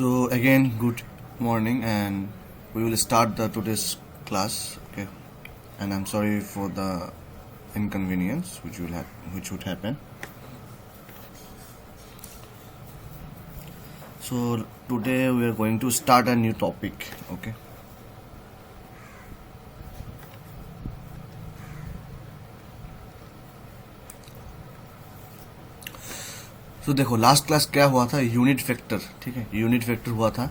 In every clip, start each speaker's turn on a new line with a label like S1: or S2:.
S1: So again, good morning, and we will start the today's class. Okay, and I'm sorry for the inconvenience which would happen. So today we are going to start a new topic. Okay. तो देखो last class क्या हुआ था, unit vector. ठीक है, unit vector हुआ था.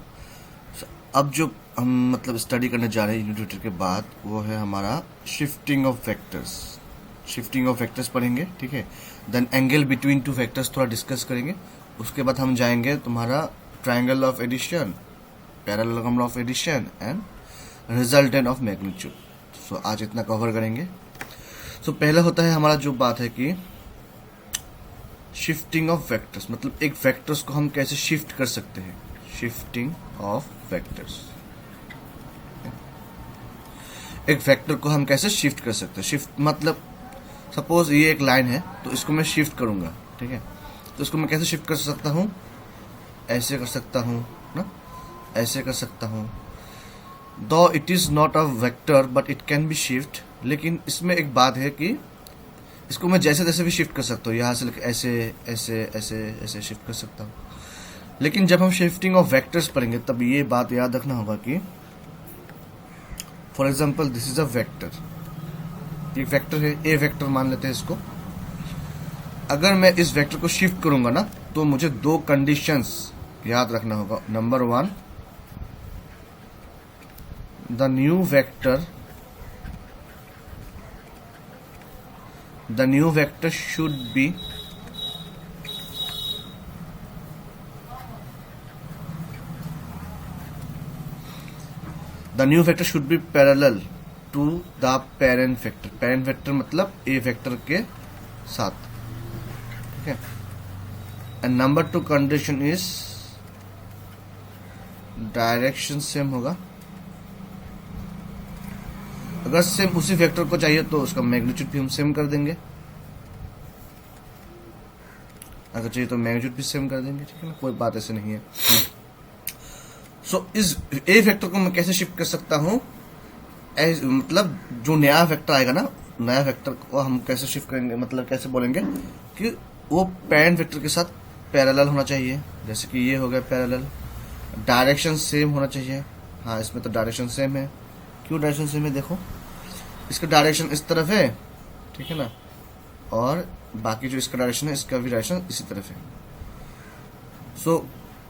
S1: अब जो हम मतलब स्टडी करने जा रहे हैं यूनिट वेक्टर के बाद, वो है हमारा shifting of vectors. Shifting of vectors पढ़ेंगे. ठीक है, then angle between two vectors थोड़ा डिस्कस करेंगे. उसके बाद हम जाएंगे तुम्हारा triangle of addition, parallelogram of addition and resultant of magnitude. So आज इतना कवर करेंगे. सो पहले होता है हमारा जो बात है कि शिफ्टिंग ऑफ वेक्टर्स, मतलब एक वेक्टर्स को हम कैसे शिफ्ट कर सकते हैं. शिफ्टिंग ऑफ वेक्टर्स, एक वेक्टर को हम कैसे शिफ्ट कर सकते हैं. शिफ्ट मतलब सपोज ये एक लाइन है, तो इसको मैं शिफ्ट करूंगा. ठीक है, तो इसको मैं कैसे शिफ्ट कर सकता हूं, ऐसे कर सकता हूं ना, ऐसे कर सकता हूं. दो it is not a vector but it can be shift. लेकिन इसमें एक बात है कि इसको मैं जैसे तैसे भी शिफ्ट कर सकता हूँ. यहाँ से लेकर ऐसे ऐसे ऐसे ऐसे शिफ्ट कर सकता हूँ. लेकिन जब हम शिफ्टिंग ऑफ वेक्टर्स पढ़ेंगे तब ये बात याद रखना होगा कि for example this is a vector. ये वेक्टर है, ए वेक्टर मान लेते हैं इसको. अगर मैं इस वेक्टर को शिफ्ट करूंगा ना, तो मुझे दो कंडीशंस याद रखना होगा. Number one, the new vector should be parallel to the parent vector. parent vector मतलब a वेक्टर के साथ. ठीक है, and number two condition is direction same होगा. अगर सेम उसी वेक्टर को चाहिए तो उसका मैग्नीट्यूड भी हम सेम कर देंगे. अगर चाहिए तो मैग्नीट्यूड भी सेम कर देंगे. ठीक है ना, कोई बात ऐसे नहीं है. सो इस ए वेक्टर को मैं कैसे शिफ्ट कर सकता हूं, मतलब जो नया वेक्टर आएगा ना, नया वेक्टर को हम कैसे शिफ्ट करेंगे, मतलब कैसे बोलेंगे कि वो पेरेंट वेक्टर के साथ पैरेलल होना चाहिए. जैसे कि ये हो गया पैरेलल. डायरेक्शन सेम होना चाहिए. हाँ, इसमें तो डायरेक्शन सेम है. क्यों डायरेक्शन सेम है, देखो इसका डायरेक्शन इस तरफ है. ठीक है ना, और बाकी जो इसका डायरेक्शन है, इसका भी डायरेक्शन इसी तरफ है. सो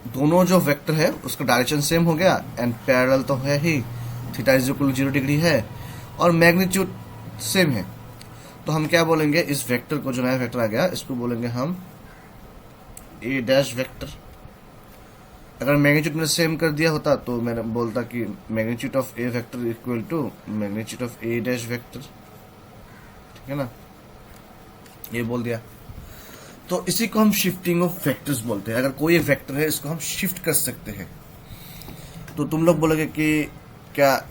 S1: दोनों जो वेक्टर है उसका डायरेक्शन सेम हो गया, एंड पैरेलल तो है ही, थीटा इज इक्वल 0 डिग्री है, और मैग्नीट्यूड सेम है. तो हम क्या बोलेंगे, इस वेक्टर को, जो नया वेक्टर आ गया, इसको बोलेंगे हम ए डैश वेक्टर. अगर मैग्नीट्यूड मैंने सेम कर दिया होता तो मैंने बोलता कि magnitude of A vector equal to magnitude of A dash vector. ठीक है ना, ये बोल दिया. तो इसी को हम शिफ्टिंग ऑफ वेक्टर्स बोलते हैं. अगर कोई एक वेक्टर है, इसको हम शिफ्ट कर सकते हैं. तो तुम लोग बोलोगे कि क्या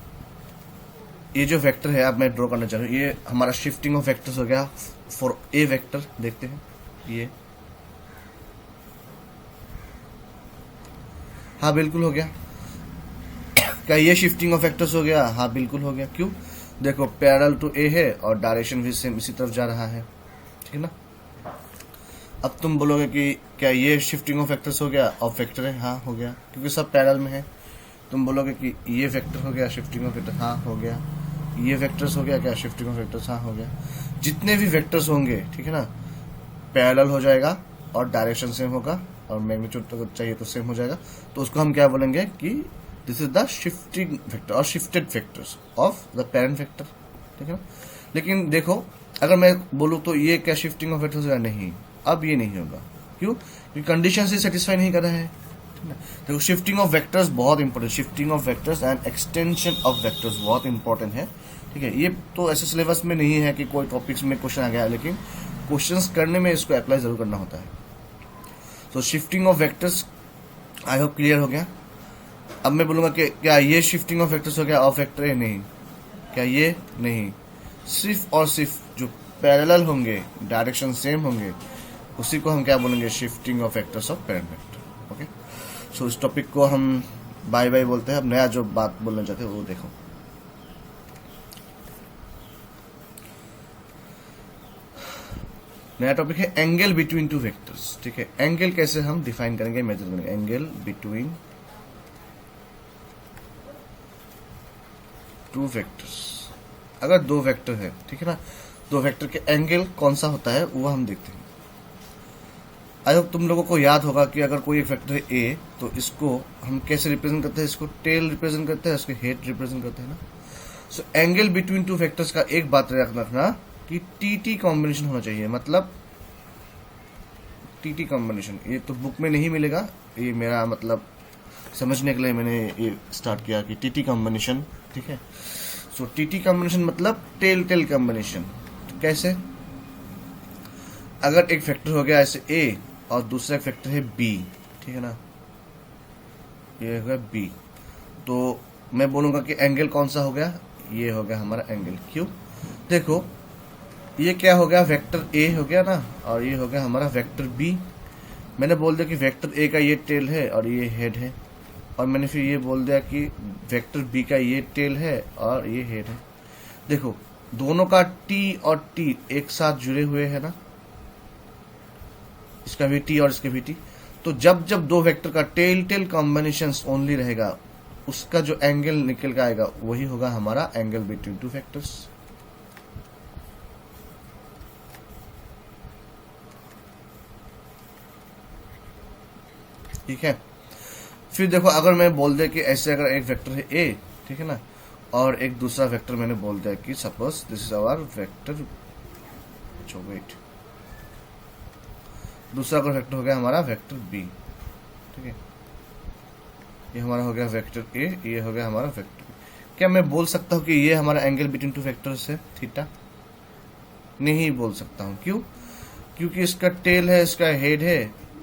S1: ये जो वेक्टर है, अब मैं ड्रॉ करना चाह रहा हूँ, ये हमारा शिफ्टिंग ऑफ वेक्टर्स हो गया फॉर ए वेक्टर. देखते हैं ये. हाँ बिल्कुल हो गया. क्या ये शिफ्टिंग ऑफ वेक्टर्स हो गया? हाँ बिल्कुल हो गया. क्यों? देखो पैरेलल टू ए है और डायरेक्शन भी सेम इसी तरफ जा रहा है. ठीक है ना. अब तुम बोलोगे कि क्या ये शिफ्टिंग ऑफ वेक्टर्स हो गया? ऑफ वेक्टर है. हाँ हो गया, क्योंकि सब पैरेलल में है. तुम बोलोगे कि ये वेक्टर हो गया शिफ्टिंग ऑफ वेक्टर. हाँ हो गया. ये वेक्टर्स हो गया क्या शिफ्टिंग ऑफ वेक्टर्स? हाँ हो गया. जितने भी वेक्टर्स होंगे, ठीक है ना, पैरेलल हो जाएगा और डायरेक्शन सेम होगा, और मैग्नीट्यूड तो चाहिए तो सेम हो जाएगा. तो उसको हम क्या बोलेंगे कि this is the shifting vector और shifted vectors of the parent vector. ठीक है ना. लेकिन देखो, अगर मैं बोलूँ तो ये क्या शिफ्टिंग ऑफ वेक्टर्स होगा? नहीं, अब ये नहीं होगा. क्यों? क्योंकि कंडीशन से सेटिस्फाई नहीं कर रहा है. ठीक है. देखो शिफ्टिंग ऑफ वेक्टर्स बहुत important. Shifting of vectors and extension of vectors बहुत इंपॉर्टेंट है. ठीक है, ये तो ऐसे सिलेबस में नहीं है कि कोई टॉपिक्स में क्वेश्चन आ गया, लेकिन क्वेश्चंस करने में इसको अप्लाई जरूर करना होता है. तो shifting of vectors I hope clear हो गया. अब मैं बोलूंगा कि क्या ये शिफ्टिंग ऑफ वेक्टर्स हो गया ऑफ वेक्टर है? नहीं. क्या ये? नहीं. सिर्फ और सिर्फ जो पैरेलल होंगे, डायरेक्शन सेम होंगे, उसी को हम क्या बोलेंगे, shifting of vectors of parent vector. Okay. So इस टॉपिक को हम बाय बाय बोलते हैं। अब नया जो बात बोलना चाहते हैं वो देखो। नया टॉपिक है एंगल बिटवीन टू वेक्टर्स। ठीक है, एंगल कैसे हम डिफाइन करेंगे, मेजर करेंगे। एंगल बिटवीन टू वेक्टर्स, अगर दो वेक्टर है, ठीक है ना, दो वेक्टर के एंगल कौन सा होता है वो हम देखते हैं। आई होप तुम लोगों को याद होगा कि अगर कोई एक वेक्टर है ए, तो इसको हम कैसे रिप्रेजेंट करते हैं, इसको टेल रिप्रेजेंट करते हैं, इसके हेड रिप्रेजेंट करते हैं ना। So angle between two vectors का एक बात रखना कि टी कॉम्बिनेशन होना चाहिए। मतलब टी कॉम्बिनेशन, ये तो बुक में नहीं मिलेगा, ये मेरा मतलब समझने के लिए मैंने ये स्टार्ट किया कि टी कॉम्बिनेशन। ठीक है, सो टी कॉम्बिनेशन मतलब टेल टेल कॉम्बिनेशन। तो कैसे, अगर एक वेक्टर हो गया ऐसे ए और दूसरा एक वेक्टर है बी, ठीक है ना, ये हो गया बी, तो मैं बोलूंगा कि एंगल कौन सा हो गया, ये हो गया हमारा एंगल। क्यों, देखो ये क्या हो गया, वेक्टर ए हो गया ना, और ये हो गया हमारा वेक्टर बी। मैंने बोल दिया कि वेक्टर ए का ये टेल है और ये हेड है, और मैंने फिर ये बोल दिया कि वेक्टर बी का ये टेल है और ये हेड है। देखो दोनों का टी और टी एक साथ जुड़े हुए है ना, इसका भी टी और इसके भी टी। तो जब जब दो वेक्टर का टेल टेल कॉम्बिनेशन ओनली रहेगा, उसका जो एंगल निकल के आएगा वही होगा हमारा एंगल बिटवीन टू वेक्टर्स। ठीक है, फिर देखो अगर मैं बोल दिया कि ऐसे अगर एक वेक्टर है ए, ठीक है ना, और एक दूसरा वेक्टर मैंने बोल दिया कि suppose this is our vector, wait, दूसरा अगर वेक्टर हो गया हमारा वेक्टर बी। ठीक है, ये हमारा हो गया वेक्टर ए, ये हो गया हमारा वेक्टर बी। क्या मैं बोल सकता हूं कि ये हमारा एंगल बिटवीन टू वेक्टर्स है थीटा? नहीं बोल सकता हूं। क्यों? क्योंकि इसका टेल है, इसका हेड है,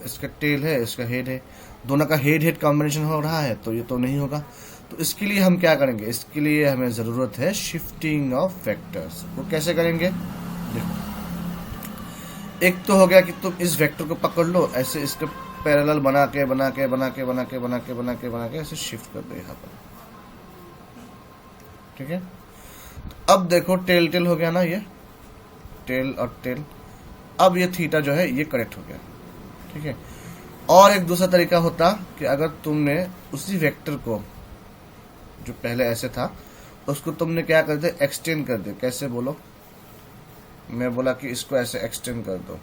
S1: इसका टेल है, इसका हेड है, दोनों का हेड हेड कॉम्बिनेशन हो रहा है, तो ये तो नहीं होगा। तो इसके लिए हम क्या करेंगे, इसके लिए हमें जरूरत है शिफ्टिंग ऑफ वेक्टर्स। वो कैसे करेंगे, देखो एक तो हो गया कि तुम इस वेक्टर को पकड़ लो, ऐसे इसके पैरेलल बना के बना के बना के बना के बना के बना के बना के ऐसे शिफ्ट कर दो यहाँ पर। ठीक है, तो अब देखो टेल टेल हो गया ना, ये टेल और टेल, अब ये थीटा जो है ये करेक्ट हो गया। ठीक है, और एक दूसरा तरीका होता कि अगर तुमने उसी वेक्टर को जो पहले ऐसे था उसको तुमने क्या कर दे, एक्सटेंड कर दे। कैसे बोलो, मैं बोला कि इसको ऐसे एक्सटेंड कर दो।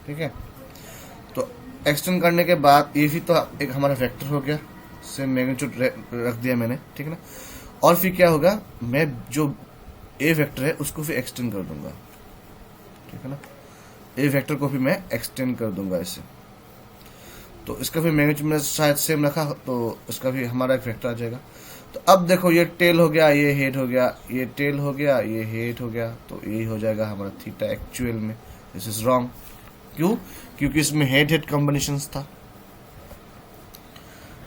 S1: ठीक है, तो एक्सटेंड करने के बाद ये भी तो एक हमारा वेक्टर हो गया, सेम मैग्नीट्यूड रख दिया मैंने। ठीक है ना, और फिर क्या होगा, मैं जो ए वेक्टर है उसको फिर एक्सटेंड कर दूंगा। ठीक है ना, ए वेक्टर को भी मैं एक्सटेंड कर दूंगा ऐसे, तो इसका भी मैग्नीट्यूड में शायद सेम रखा, तो इसका भी हमारा एक वेक्टर आ जाएगा। तो अब देखो ये टेल हो गया, ये हेड हो गया, ये टेल हो गया, ये हेड हो गया, तो यही हो जाएगा हमारा थीटा एक्चुअल में। This is wrong. क्यों? क्योंकि इसमें हेड हेड कॉम्बिनेशन था।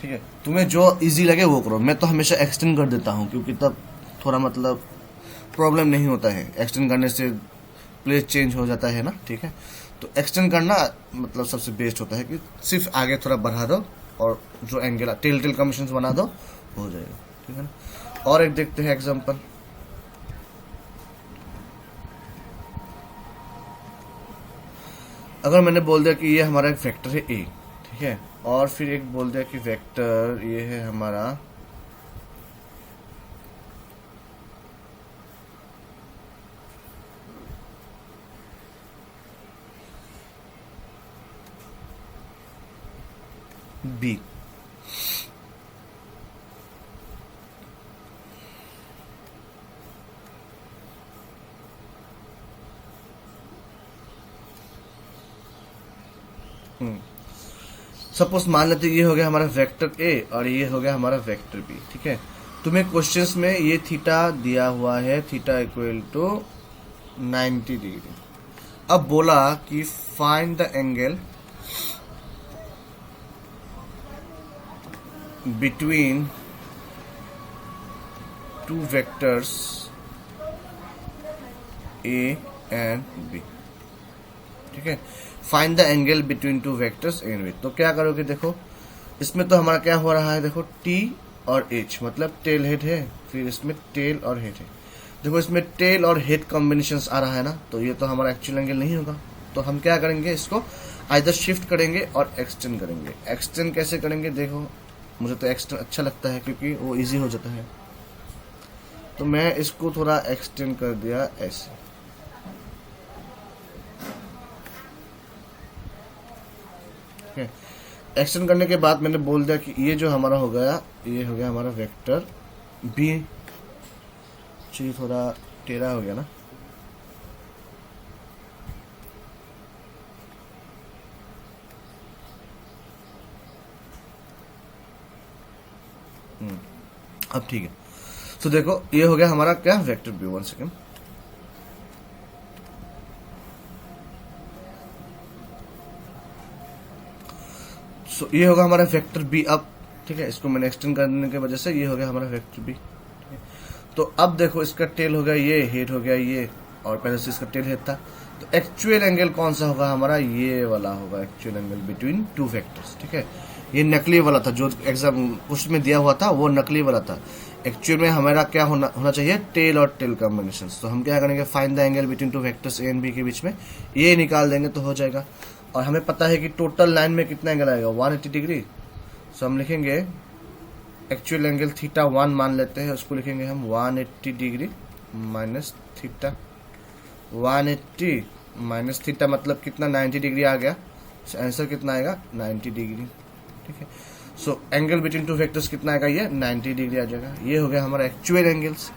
S1: ठीक है, तुम्हें जो इजी लगे वो करो, मैं तो हमेशा एक्सटेंड कर देता हूँ, क्योंकि तब थोड़ा मतलब प्रॉब्लम नहीं होता है। एक्सटेंड करने से प्लेस चेंज हो जाता है ना। ठीक है, तो एक्सटेंड करना मतलब सबसे बेस्ट होता है कि सिर्फ आगे थोड़ा बढ़ा दो और जो एंगल टेल टेल कॉम्बिनेशन बना दो, हो जाएगा। ठीक है ना, और एक देखते हैं एग्जांपल। अगर मैंने बोल दिया कि ये हमारा एक वेक्टर है ए, ठीक है, और फिर एक बोल दिया कि वेक्टर ये है हमारा बी। सपोज मान लेते ये हो गया हमारा वेक्टर ए और ये हो गया हमारा वेक्टर बी। ठीक है, तुम्हें क्वेश्चंस में ये थीटा दिया हुआ है, थीटा इक्वल टू 90 डिग्री। अब बोला कि find the angle between two vectors A and B. ठीक ठीक है। Find the angle between two vectors A and B. तो क्या करोगे, देखो इसमें तो हमारा क्या हो रहा है, देखो टी और एच मतलब टेल हेड है, फिर इसमें टेल और हेड है। देखो इसमें टेल और हेड कॉम्बिनेशन आ रहा है ना, तो ये तो हमारा एक्चुअल एंगल नहीं होगा। तो हम क्या करेंगे, इसको आइदर शिफ्ट करेंगे और एक्सटेंड करेंगे। एक्सटेंड कैसे करेंगे, देखो मुझे तो एक्सटेंड अच्छा लगता है क्योंकि वो इजी हो जाता है। तो मैं इसको थोड़ा एक्सटेंड कर दिया ऐसे, एक्सटेंड करने के बाद मैंने बोल दिया कि ये जो हमारा हो गया, ये हो गया हमारा वेक्टर बी। चलिए थोड़ा टेढ़ा हो गया ना, अब ठीक है। तो देखो ये हो गया हमारा क्या, वेक्टर बी। 1 सेकेंड, सो ये होगा हमारा वेक्टर बी अब, ठीक है। इसको मैंने एक्सटेंड करने की वजह से ये हो गया हमारा वेक्टर बी। तो अब देखो इसका टेल हो गया ये, हेड हो गया ये, और पहले से इसका टेल हेड था। तो एक्चुअल एंगल कौन सा होगा हमारा, ये वाला होगा actual angle between two vectors, ठीक है। ये नकली वाला था जो एग्जाम क्वेश्चन में दिया हुआ था, वो नकली वाला था। एक्चुअल में हमारा क्या होना चाहिए, टेल और टेल कॉम्बिनेशन। तो हम क्या करेंगे, find the angle between two vectors A and B के बीच में ये निकाल देंगे तो हो जाएगा। और हमें पता है कि टोटल लाइन में कितना एंगल आएगा, 180 डिग्री। सो हम लिखेंगे एक्चुअल एंगल थीटा 1 मान लेते हैं, उसको लिखेंगे हम 180 degree minus theta. 180 minus theta मतलब कितना, 90 डिग्री आ गया। आंसर कितना आएगा, 90 डिग्री, ठीक है। So angle between two vectors कितना आएगा, ये 90 डिग्री आ जाएगा। ये हो गया हमारा एक्चुअल एंगल्स,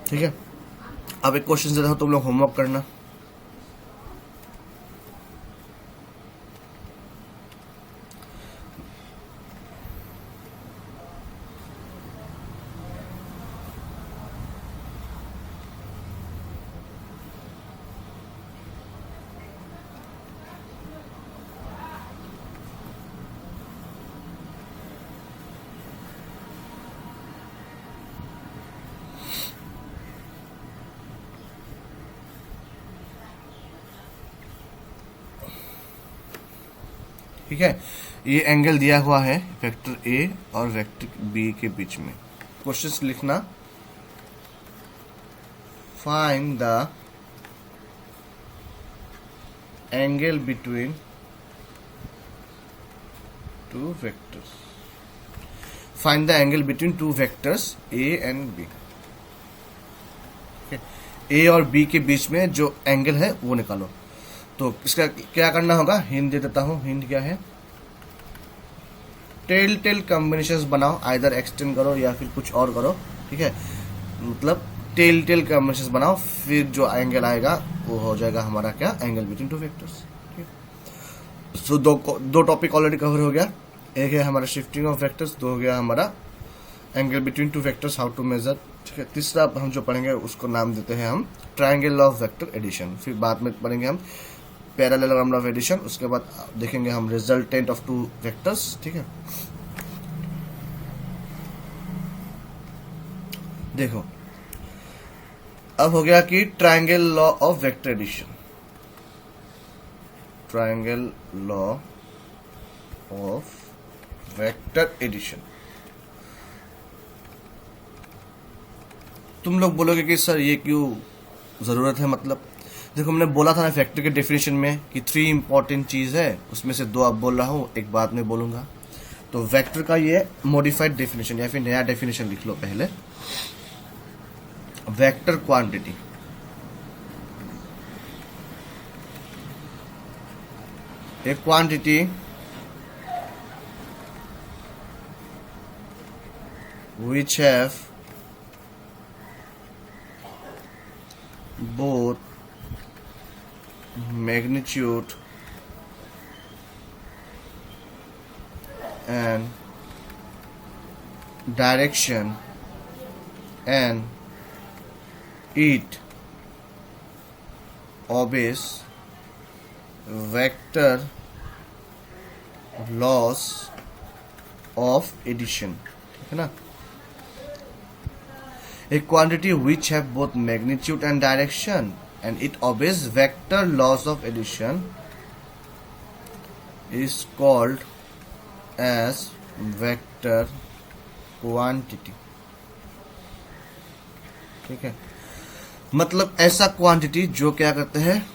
S1: ठीक है। अब एक क्वेश्चन देता हूं, तुम लोग होमवर्क करना। ठीक है, ये एंगल दिया हुआ है वेक्टर ए और वेक्टर बी के बीच में। क्वेश्चन लिखना, find the angle between two vectors. Find the angle between two vectors A and B. A और बी के बीच में जो एंगल है वो निकालो। तो इसका क्या करना होगा, हिंट दे देता हूं। हिंट क्या है, टेल टेल कॉम्बिनेशंस बनाओ, आइदर एक्सटेंड करो या फिर कुछ और करो, ठीक है। मतलब टेल टेल कॉम्बिनेशंस बनाओ, फिर जो एंगल आएगा वो हो जाएगा हमारा क्या, एंगल बिटवीन टू वेक्टर्स। सो दो टॉपिक ऑलरेडी कवर हो गया। एक है हमारा शिफ्टिंग ऑफ वेक्टर्स, दो हो गया हमारा angle between two vectors, how to measure, ठीक है। तीसरा हम जो पढ़ेंगे उसको नाम देते हैं हम ट्रायंगल ऑफ वेक्टर एडिशन। फिर बाद में पढ़ेंगे हम पैरेललोग्राम ऑफ एडिशन, उसके बाद देखेंगे हम रिजल्टेंट ऑफ टू वेक्टर्स, ठीक है। देखो अब हो गया कि triangle law of vector addition. Triangle law of vector addition. तुम लोग बोलोगे कि सर ये क्यों जरूरत है, मतलब देखो मैंने बोला था ना वेक्टर के डेफिनेशन में कि 3 इंपॉर्टेंट चीज है, उसमें से 2 अब बोल रहा हूं, एक बाद में बोलूंगा। तो वेक्टर का ये मॉडिफाइड डेफिनेशन या फिर नया डेफिनेशन लिख लो पहले। Vector quantity, a quantity which have both magnitude and direction, and it obeys vector laws of addition, ठीक है ना। A quantity which have both magnitude and direction and it obeys vector laws of addition is called as vector quantity. ठीक है, मतलब ऐसा quantity जो क्या करते हैं,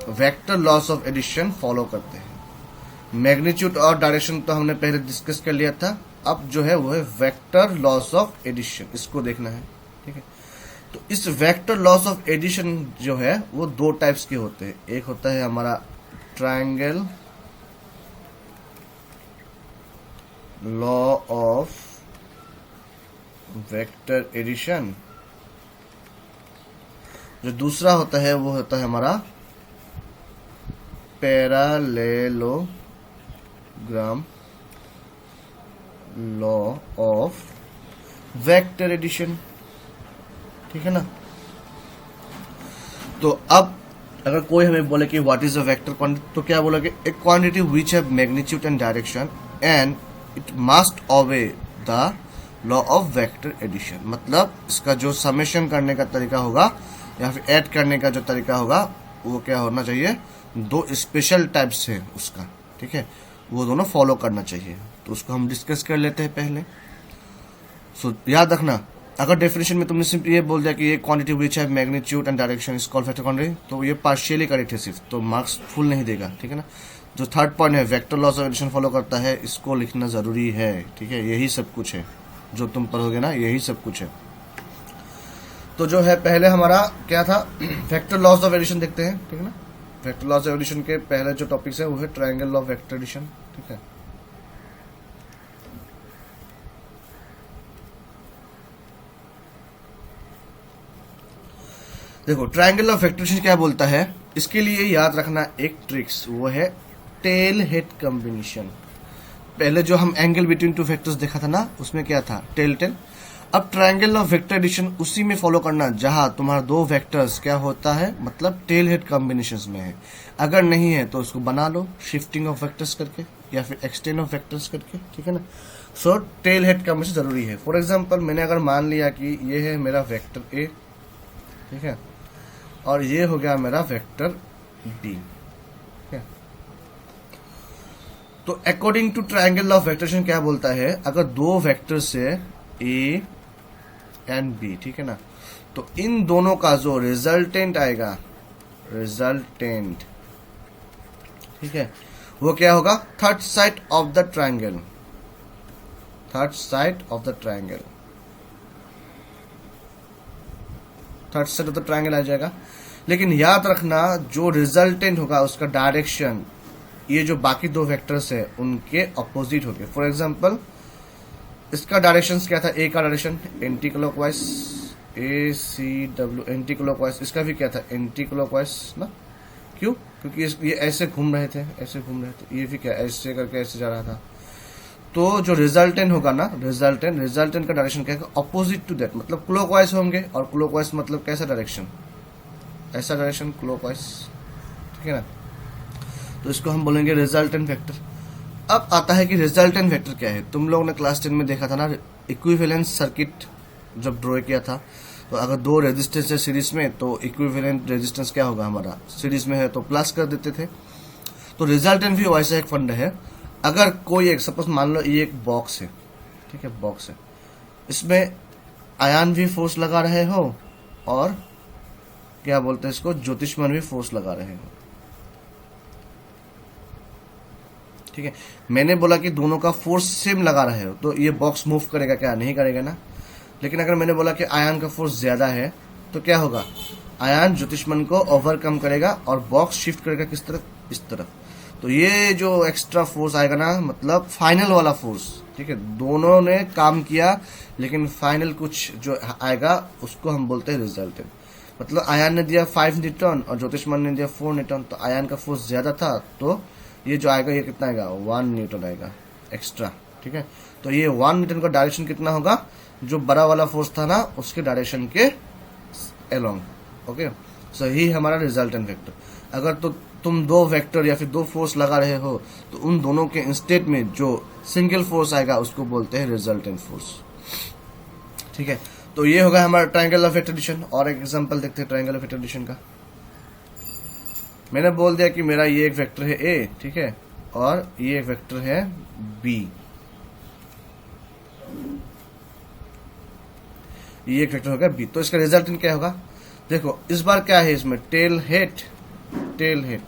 S1: vector laws of addition follow करते हैं। मैग्नीट्यूड और डायरेक्शन तो हमने पहले डिस्कस कर लिया था, अब जो है वो है वेक्टर लॉस ऑफ एडिशन, इसको देखना है। ठीक है, तो इस वेक्टर लॉस ऑफ एडिशन जो है वो दो टाइप्स के होते हैं। एक होता है हमारा triangle law of vector addition, जो दूसरा होता है वो होता है हमारा parallelogram law of vector addition. ठीक है ना। तो अब अगर कोई हमें बोले कि what is a vector quantity, तो क्या बोलोगे, a quantity which have magnitude and direction and it must obey the law of vector addition. मतलब इसका जो समेशन करने का तरीका होगा या फिर ऐड करने का जो तरीका होगा वो क्या होना चाहिए, दो स्पेशल टाइप्स है उसका। ठीक है, वो दोनों फॉलो करना चाहिए। तो उसको हम डिस्कस कर लेते हैं पहले। सो याद रखना, अगर डेफिनेशन में तुमने सिंपली ये बोल दिया कि ये क्वांटिटी विच है magnitude and direction is called vector quantity, तो ये पार्शियली करेक्ट है सिर्फ, तो मार्क्स फुल नहीं देगा। ठीक है ना। जो थर्ड पॉइंट है vector laws of addition follow करता है, इसको लिखना जरूरी है। ठीक है, यही सब कुछ है जो तुम पढ़ोगे ना, यही सब कुछ है। तो जो है पहले हमारा क्या था, वेक्टर लॉस ऑफ एडिशन देखते हैं। ठीक है ना, वेक्टर लॉस ऑफ एडिशन के पहले जो टॉपिक्स है वो है triangle law of vector addition. ठीक है, देखो ट्रायंगल ऑफ वेक्टर एडिशन क्या बोलता है, इसके लिए याद रखना एक ट्रिक्स, वो है टेल हेड कॉम्बिनेशन। पहले जो हम एंगल बिटवीन टू वेक्टर्स देखा था ना, उसमें क्या था, टेल टेल। अब ट्रायंगल ऑफ वेक्टर एडिशन उसी में फॉलो करना जहां तुम्हारा दो वेक्टर्स क्या होता है, मतलब टेल हेड कॉम्बिनेशंस में है। अगर नहीं है तो उसको बना लो शिफ्टिंग ऑफ वेक्टर्स करके या फिर एक्सटेंड ऑफ वेक्टर्स करके। ठीक है ना। सो टेल हेड कॉम्बिनेशन जरूरी है। फॉर एग्जाम्पल मैंने अगर मान लिया कि ये है मेरा वेक्टर ए, ठीक है, और ये हो गया मेरा वेक्टर बी। तो according to triangle of vector addition क्या बोलता है, अगर दो वेक्टर्स है ए एंड बी, ठीक है ना, तो इन दोनों का जो रिजल्टेंट आएगा, रिजल्टेंट, ठीक है, वो क्या होगा, third side of the triangle, third side of the triangle, third side of the triangle आ जाएगा। लेकिन याद रखना जो रिजल्टेंट होगा उसका डायरेक्शन ये जो बाकी दो वेक्टर्स है उनके अपोजिट होंगे। फॉर एग्जांपल इसका डायरेक्शन क्या था, ए का डायरेक्शन एंटी क्लॉकवाइज, ए सी डब्ल्यू एंटी क्लॉकवाइज, इसका भी क्या था एंटी क्लॉकवाइज ना। क्यों, क्योंकि ये ऐसे घूम रहे थे, ऐसे घूम रहे थे, ये भी क्या ऐसे करके ऐसे जा रहा था। तो जो रिजल्टेंट होगा ना, रिजल्टेंट का डायरेक्शन क्या है, अपोजिट टू दैट, मतलब क्लॉकवाइज होंगे। और क्लॉकवाइज मतलब कैसा डायरेक्शन, ऐसा डायरेक्शन क्लॉकवाइज। ठीक है ना। तो इसको हम बोलेंगे रिजल्टेंट वेक्टर। अब आता है कि रिजल्टेंट वेक्टर क्या है। तुम लोगों ने क्लास 10 में देखा था ना, इक्विवेलेंस सर्किट जब ड्रॉ किया था, तो अगर दो रेजिस्टेंस है सीरीज में तो इक्विवेलेंट रेजिस्टेंस क्या होगा हमारा, सीरीज में है तो प्लस कर देते थे। तो रिजल्टेंट भी वैसा एक फंड है। अगर कोई एक सपोज मान लो ये एक बॉक्स है, ठीक है, बॉक्स है, इसमें आयन भी फोर्स लगा रहे हो और क्या बोलते हैं इसको, ज्योतिष्मन भी फोर्स लगा रहे हो। ठीक है, मैंने बोला कि दोनों का फोर्स सेम लगा रहे हो तो ये बॉक्स मूव करेगा क्या, नहीं करेगा ना। लेकिन अगर मैंने बोला कि आयन का फोर्स ज्यादा है तो क्या होगा, आयन ज्योतिष्मन को ओवरकम करेगा और बॉक्स शिफ्ट करेगा किस तरफ, इस तरफ। तो ये जो एक्स्ट्रा फोर्स आएगा ना, मतलब फाइनल वाला फोर्स, ठीक है, दोनों ने काम किया लेकिन फाइनल कुछ जो आएगा उसको हम बोलते हैं रिजल्टेंट। मतलब आयन ने दिया 5 न्यूटन और ज्योतिष्मन ने दिया 4 न्यूटन, तो आयन का फोर्स ज्यादा था तो ये जो आएगा ये कितना आएगा, 1 न्यूटन आएगा एक्स्ट्रा। ठीक है, तो ये 1 न्यूटन का डायरेक्शन कितना होगा, जो बड़ा वाला फोर्स था ना उसके डायरेक्शन के अलोंग। ओके, सो यही हमारा रिजल्टेंट वेक्टर। अगर तो तुम दो वेक्टर या फिर दो फोर्स लगा रहे हो तो उन दोनों के इंस्टेड में जो सिंगल फोर्स आएगा उसको बोलते हैं रिजल्टेंट फोर्स। ठीक है, तो ये होगा हमारा ट्रायंगल ऑफ वेक्टर एडिशन। और एक एग्जांपल देखते हैं ट्रायंगल ऑफ वेक्टर एडिशन का। मैंने बोल दिया कि मेरा ये एक वेक्टर है ए, ठीक है, और ये एक वेक्टर है बी, ये एक वेक्टर होगा बी। तो इसका रिजल्टेंट क्या होगा? देखो इस बार क्या है इसमें, टेल हेड, टेल हेड,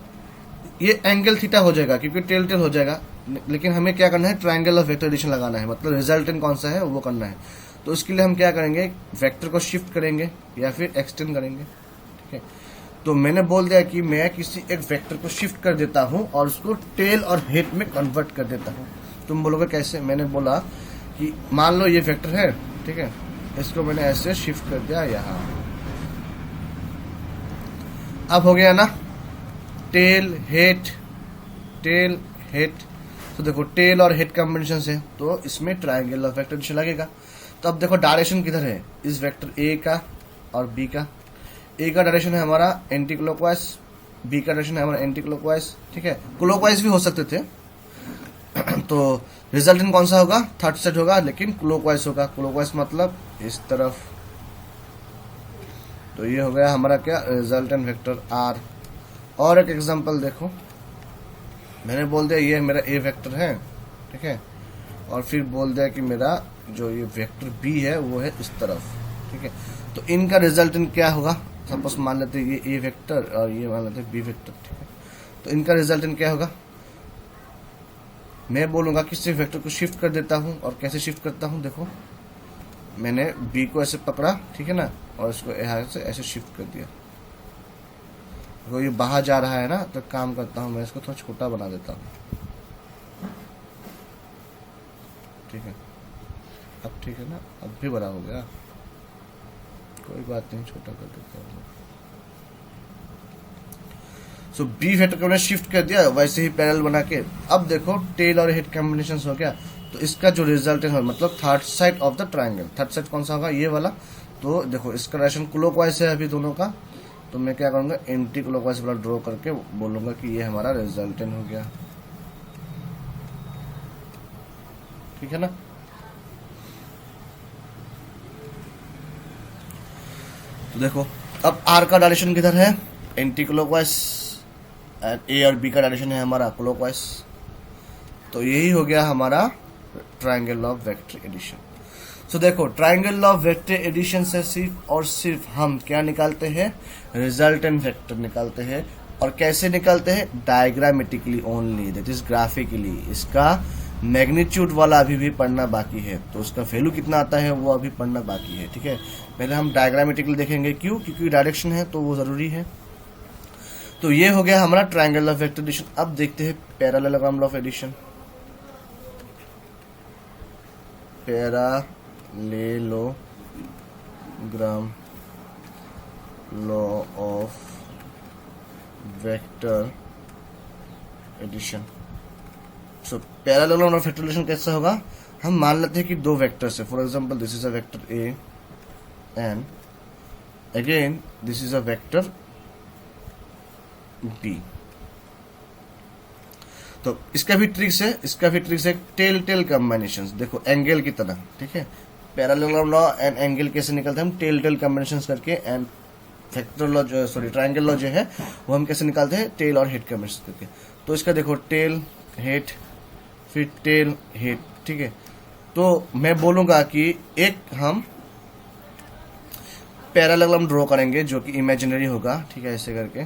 S1: ये एंगल थीटा हो जाएगा क्योंकि टेल टेल हो जाएगा, लेकिन हमें क्या करना है, ट्रायंगल ऑफ वेक्टर एडिशन लगाना है, मतलब रिजल्टेंट कौन सा है वो करना है। तो उसके लिए हम क्या करेंगे, वेक्टर को शिफ्ट करेंगे या फिर एक्सटेंड करेंगे, ठीक है। तो मैंने बोल दिया कि मैं किसी एक वेक्टर को शिफ्ट कर देता हूं और उसको टेल और हेड में कन्वर्ट कर देता हूं। तुम बोलोगे कैसे? मैंने बोला कि मान लो ये वेक्टर है, ठीक है, इसको मैंने ऐसे शिफ्ट कर दिया यहां, अब हो गया ना टेल हेड, टेल हेड। तो देखो टेल और हेड कॉम्बिनेशन से, तो इसमें ट्रायंगल ऑफ वेक्टर एडिशन लगेगा। तो अब देखो डायरेक्शन किधर है, इस वेक्टर ए का और बी का। ए का डायरेक्शन है हमारा एंटी क्लॉकवाइज, बी का डायरेक्शन है हमारा एंटी क्लॉकवाइज, ठीक है, क्लॉकवाइज भी हो सकते थे। तो रिजल्टेंट कौन सा होगा, थर्ड सेट होगा, लेकिन क्लॉकवाइज होगा। क्लॉकवाइज मतलब इस तरफ। तो ये हो गया हमारा क्या, रिजल्टेंट वेक्टर आर। और एक एग्जांपल देखो, मैंने बोल दिया ये मेरा ए वेक्टर है, ठीक है, और फिर बोल दिया कि मेरा जो ये वेक्टर बी है वो है इस तरफ, ठीक है। तो इनका रिजल्टेंट क्या होगा, सपोज मान लेते हैं ये ए वेक्टर और ये मान लेते हैं बी वेक्टर, ठीक है। तो इनका रिजल्टेंट क्या होगा, मैं बोलूंगा कि सिर्फ वेक्टर को शिफ्ट कर देता हूं। और कैसे शिफ्ट करता हूं, देखो मैंने बी को ऐसे पकड़ा, ठीक है ना, और इसको यहाँ से ऐसे शिफ्ट कर दिया। तो ये बाहर जा रहा है ना, तो काम करता हूं मैं इसको थोड़ा छोटा बना देता हूं, ठीक है। अब ठीक है ना, अब भी बड़ा हो गया, कोई बात नहीं, छोटा कर देता हूं। सो बी वेक्टर को मैंने शिफ्ट कर दिया, वैसे ही पैरेलल बना के। अब देखो टेल और हेड कॉम्बिनेशन हो गया, तो इसका जो रिजल्टेंट है मतलब third side of the triangle, third side कौन सा होगा, ये वाला। तो देखो इसका डायरेक्शन क्लॉकवाइज है अभी दोनों का, तो मैं क्या करूंगा, एंटी क्लॉकवाइज वाला ड्रॉ करके बोलूंगा कि ये हमारा रिजल्टेंट हो गया, ठीक है ना। तो देखो अब आर का डायरेक्शन किधर है, एंटी क्लॉकवाइज, ए और बी का डायरेक्शन है हमारा क्लॉकवाइज। तो यही हो गया हमारा ट्रायंगल ऑफ वेक्टर एडिशन। सो देखो ट्रायंगल ऑफ वेक्टर एडिशन से सिर्फ और सिर्फ हम क्या निकालते हैं, रिजल्टेंट वेक्टर निकालते हैं। और कैसे निकालते हैं, diagrammatically only, that is graphically. इसका मैग्नीट्यूड वाला अभी भी पढ़ना बाकी है, तो उसका वैल्यू कितना आता है वो अभी पढ़ना बाकी है, ठीक है। पहले हम डायग्रामेटिकली देखेंगे, क्यों, क्योंकि डायरेक्शन है तो वो जरूरी है। तो ये हो गया हमारा ट्रायंगल ऑफ वेक्टर एडिशन। अब देखते हैं parallelogram of addition. Parallelogram law of vector addition. So parallelogram of vector addition कैसा होगा, हम मान लेते हैं कि दो वेक्टर्स है, for example this is a vector A and again this is a vector B. तो इसका भी ट्रिक्स है, इसका भी ट्रिक्स है, टेल टेल कॉम्बिनेशन, देखो एंगल की तरह, ठीक है। पैरेललोग्राम लॉ एंड एंगल कैसे निकलते हैं, हम टेल टेल कॉम्बिनेशन करके। एंड वेक्टर लॉ जो, सॉरी ट्रायंगल लॉ जो है वो हम कैसे निकालते हैं, टेल और हेड कॉम्बिनेशन करके। तो इसका देखो टेल हेड फिर टेल हेड, ठीक है। तो मैं बोलूंगा कि एक हम पैरेललोग्राम ड्रॉ करेंगे जो कि इमेजिनरी होगा, ठीक है, ऐसे करके।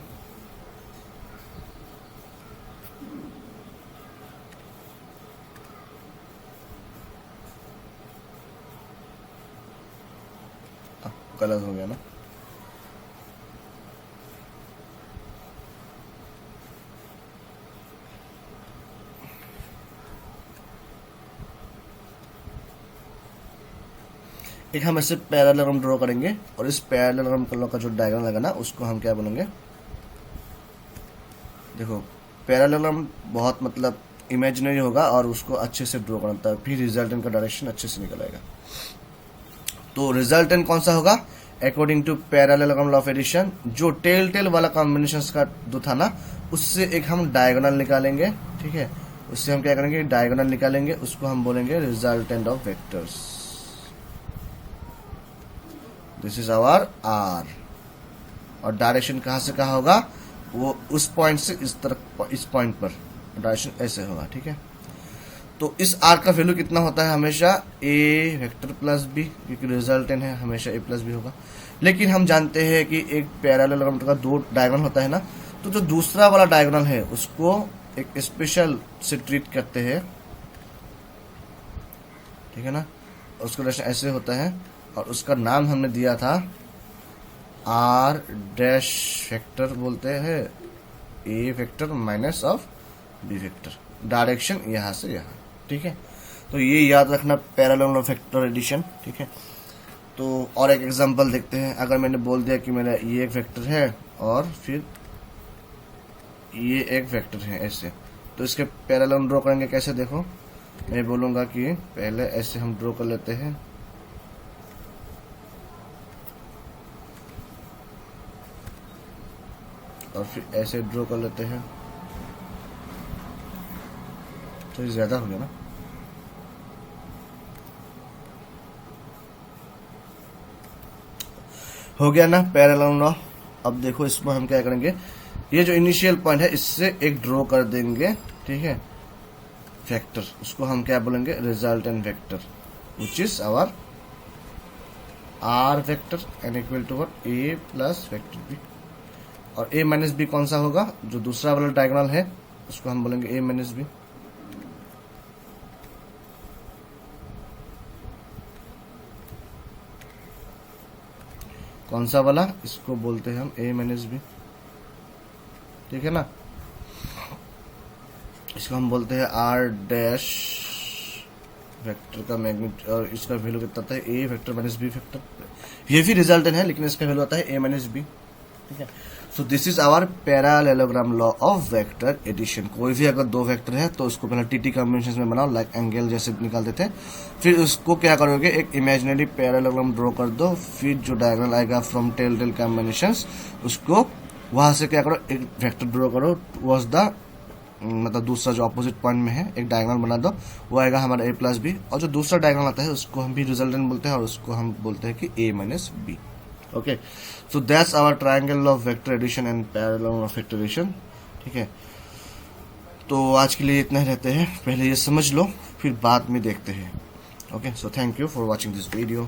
S1: गलत हो गया ना, एक हम ऐसे पैरेललोग्राम ड्रॉ करेंगे और इस पैरेललोग्राम का जो डायग्राम लगा ना उसको हम क्या बोलेंगे, देखो पैरेललोग्राम बहुत मतलब इमेजिनरी होगा और उसको अच्छे से ड्रॉ करना था, फिर रिजल्टेंट का डायरेक्शन अच्छे से निकल आएगा। तो रिजल्टेंट कौन सा होगा, according to parallelogram law of addition, जो टेल टेल वाला कॉम्बिनेशन का जो था ना उससे एक हम डायगोनल निकालेंगे, ठीक है। उससे हम क्या करेंगे, डायगोनल निकालेंगे, उसको हम बोलेंगे resultant of vectors. This is our R. और डायरेक्शन कहां से कहां होगा, वो उस पॉइंट से इस तरफ, इस पॉइंट पर, डायरेक्शन ऐसे होगा, ठीक है। तो इस आर का वैल्यू कितना होता है, हमेशा ए वेक्टर प्लस बी, क्योंकि रिजल्टेंट है हमेशा ए प्लस बी होगा। लेकिन हम जानते हैं कि एक पैरेललोग्राम का दो डायगोनल होता है ना, तो जो दूसरा वाला डायगोनल है उसको एक स्पेशल से ट्रीट करते हैं, ठीक है ना। उसका डायरेक्शन ऐसे होता है और उसका नाम हमने दिया था आर डैश वेक्टर बोलते हैं, A vector minus of B vector, direction यहां से यहां, ठीक है। तो ये याद रखना पैरेलल वेक्टर एडिशन, ठीक है। तो और एक एग्जांपल देखते हैं। अगर मैंने बोल दिया कि मेरा ये एक वेक्टर है और फिर ये एक वेक्टर है ऐसे, तो इसके पैरेलल ड्रॉ करेंगे कैसे, देखो मैं बोलूंगा कि पहले ऐसे हम ड्रॉ कर लेते हैं, और फिर ऐसे ड्रॉ कर लेते हैं, तो ये ज्यादा हो गया ना। हो गया ना पैरेलल लॉ। अब देखो इसमें हम क्या करेंगे, ये जो इनिशियल पॉइंट है इससे एक ड्रॉ कर देंगे, ठीक है, वेक्टर, उसको हम क्या बोलेंगे, resultant vector, which is our R vector an equal to what, A plus vector B. और ए माइनस बी कौन सा होगा, जो दूसरा वाला डायगोनल है उसको हम बोलेंगे ए माइनस बी। कौन सा वाला, इसको बोलते हैं हम ए माइनस बी, ठीक है ना। इसको हम बोलते हैं आर डैश वेक्टर का मैग्नीट्यूड, और इसका वैल्यू कितना आता है, ए वेक्टर माइनस बी वेक्टर। ये भी रिजल्टेंट है लेकिन इसका वैल्यू आता है ए माइनस बी, ठीक है। So this is our parallelogram law of vector addition. कोई भी अगर दो वेक्टर है तो उसको पहले टीटी कॉम्बिनेशन में बनाओ, लाइक एंगल जैसे निकालते थे, फिर उसको क्या करोगे, एक इमेजिनरी पैरेललोग्राम ड्रॉ कर दो, फिर जो डायगोनल आएगा फ्रॉम टेल टेल कॉम्बिनेशंस, उसको वहां से क्या करो, एक वेक्टर ड्रॉ करो वाज द, मतलब दूसरा जो अपोजिट पॉइंट में है एक डायगोनल बना दो, वो आएगा हमारा ए प्लस बी, और जो दूसरा डायगोनल आता है उसको हम भी रिजल्टेंट बोलते हैं और उसको हम बोलते हैं कि A minus B. Okay, so that's our triangle of vector addition and parallel of vector addition, ठीक है। तो आज के लिए इतना ही रहते हैं, पहले ये समझ लो फिर बाद में देखते हैं। Okay, so thank you for watching this video.